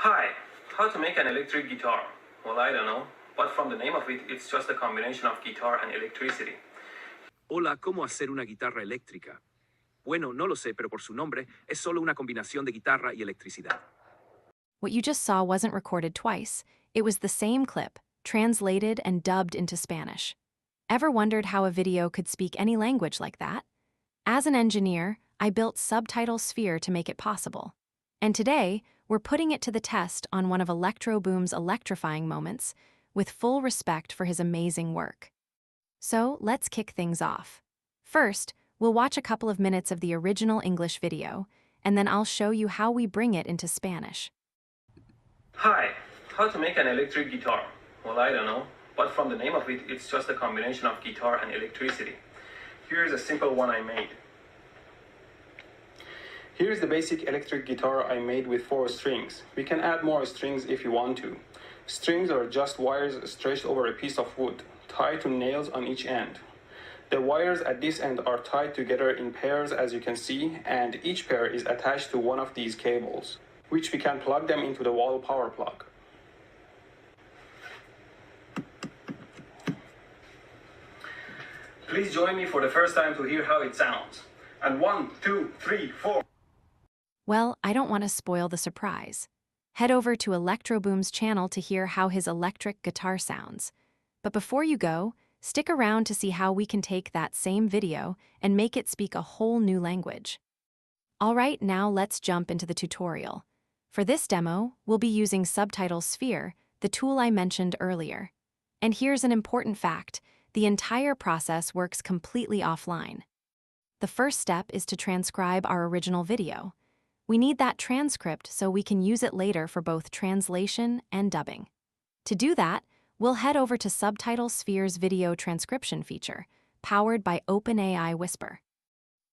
Hi, how to make an electric guitar? Well, I don't know, but from the name of it, it's just a combination of guitar and electricity. Hola, ¿cómo hacer una guitarra eléctrica? Bueno, no lo sé, pero por su nombre, es solo una combinación de guitarra y electricidad. What you just saw wasn't recorded twice. It was the same clip, translated and dubbed into Spanish. Ever wondered how a video could speak any language like that? As an engineer, I built Subtitle Sphere to make it possible. And today, we're putting it to the test on one of ElectroBOOM's electrifying moments, with full respect for his amazing work. So let's kick things off. First, we'll watch a couple of minutes of the original English video, and then I'll show you how we bring it into Spanish. Hi, how to make an electric guitar? Well, I don't know, but from the name of it, it's just a combination of guitar and electricity. Here's a simple one I made. Here's the basic electric guitar I made with 4 strings. We can add more strings if you want to. Strings are just wires stretched over a piece of wood, tied to nails on each end. The wires at this end are tied together in pairs, as you can see, and each pair is attached to one of these cables, which we can plug them into the wall power plug. Please join me for the first time to hear how it sounds. And 1, 2, 3, 4. Well, I don't want to spoil the surprise. Head over to ElectroBOOM's channel to hear how his electric guitar sounds. But before you go, stick around to see how we can take that same video and make it speak a whole new language. Alright, now let's jump into the tutorial. For this demo, we'll be using Subtitle Sphere, the tool I mentioned earlier. And here's an important fact: the entire process works completely offline. The first step is to transcribe our original video. We need that transcript so we can use it later for both translation and dubbing. To do that, we'll head over to Subtitle Sphere's video transcription feature, powered by OpenAI Whisper.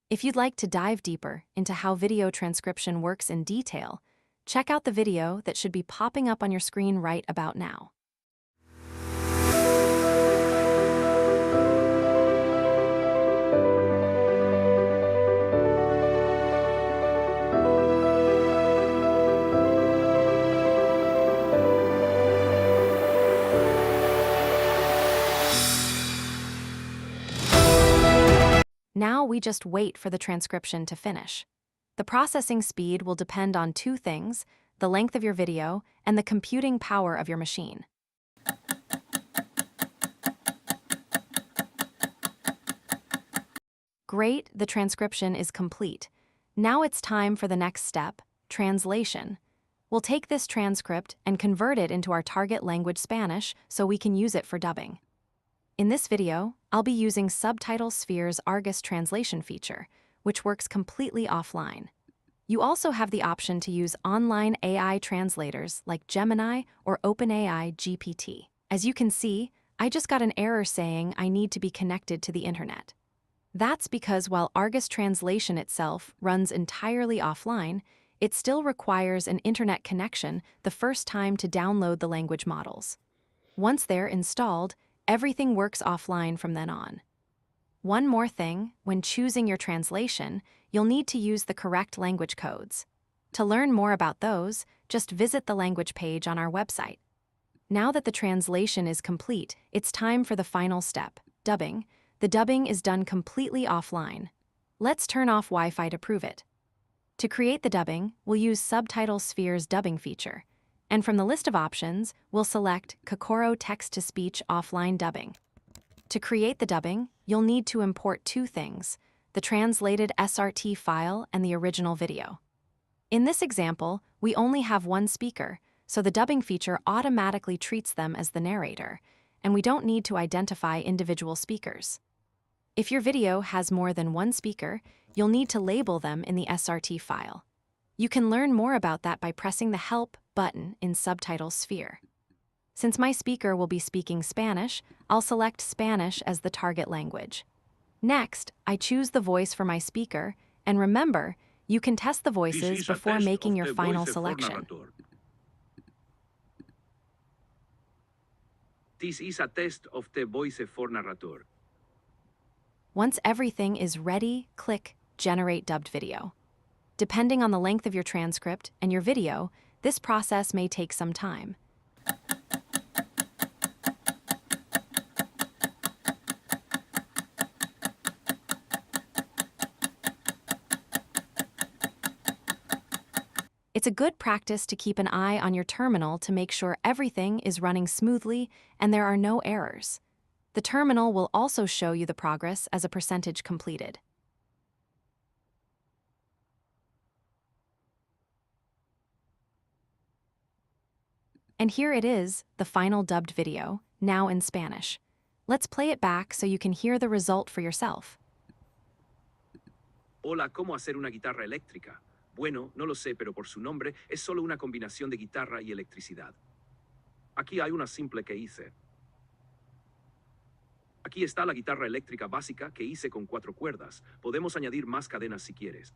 If you'd like to dive deeper into how video transcription works in detail, check out the video that should be popping up on your screen right about now. Now we just wait for the transcription to finish. The processing speed will depend on 2 things: the length of your video and the computing power of your machine. Great, the transcription is complete. Now it's time for the next step, translation. We'll take this transcript and convert it into our target language Spanish so we can use it for dubbing. In this video, I'll be using Subtitle Sphere's Argos Translation feature, which works completely offline. You also have the option to use online AI translators like Gemini or OpenAI GPT. As you can see, I just got an error saying I need to be connected to the internet. That's because while Argos Translation itself runs entirely offline, it still requires an internet connection the first time to download the language models. Once they're installed, everything works offline from then on. One more thing: when choosing your translation, you'll need to use the correct language codes. To learn more about those, just visit the language page on our website. Now that the translation is complete, it's time for the final step, dubbing. The dubbing is done completely offline. Let's turn off Wi-Fi to prove it. To create the dubbing, we'll use Subtitle Sphere's dubbing feature. And from the list of options, we'll select Kokoro text-to-speech offline dubbing. To create the dubbing, you'll need to import 2 things: the translated SRT file and the original video. In this example, we only have one speaker, so the dubbing feature automatically treats them as the narrator, and we don't need to identify individual speakers. If your video has more than one speaker, you'll need to label them in the SRT file. You can learn more about that by pressing the Help button in Subtitle Sphere. Since my speaker will be speaking Spanish, I'll select Spanish as the target language. Next, I choose the voice for my speaker, and remember, you can test the voices before making your final selection. This is a test of the voice for narrator. Once everything is ready, click Generate Dubbed Video. Depending on the length of your transcript and your video, This process may take some time. It's a good practice to keep an eye on your terminal to make sure everything is running smoothly and there are no errors. The terminal will also show you the progress as a percentage completed. And here it is, the final dubbed video, now in Spanish. Let's play it back so you can hear the result for yourself. Hola, ¿cómo hacer una guitarra eléctrica? Bueno, no lo sé, pero por su nombre es solo una combinación de guitarra y electricidad. Aquí hay una simple que hice. Aquí está la guitarra eléctrica básica que hice con 4 cuerdas. Podemos añadir más cadenas si quieres.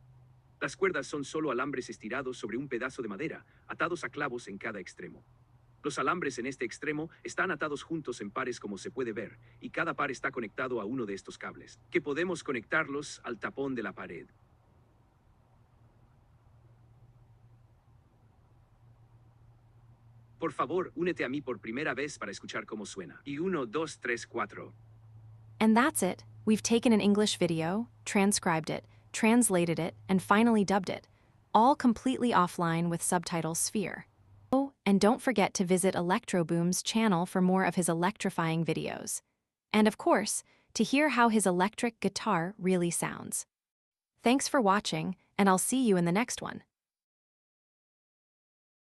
Las cuerdas son solo alambres estirados sobre un pedazo de madera, atados a clavos en cada extremo. Los alambres en este extremo están atados juntos en pares como se puede ver, y cada par está conectado a uno de estos cables, que podemos conectarlos al tapón de la pared. Por favor, únete a mí por primera vez para escuchar cómo suena. Y 1, 2, 3, 4. And that's it. We've taken an English video, transcribed it, translated it, and finally dubbed it, all completely offline with Subtitle Sphere. Oh, and don't forget to visit ElectroBOOM's channel for more of his electrifying videos. And of course, to hear how his electric guitar really sounds. Thanks for watching, and I'll see you in the next one.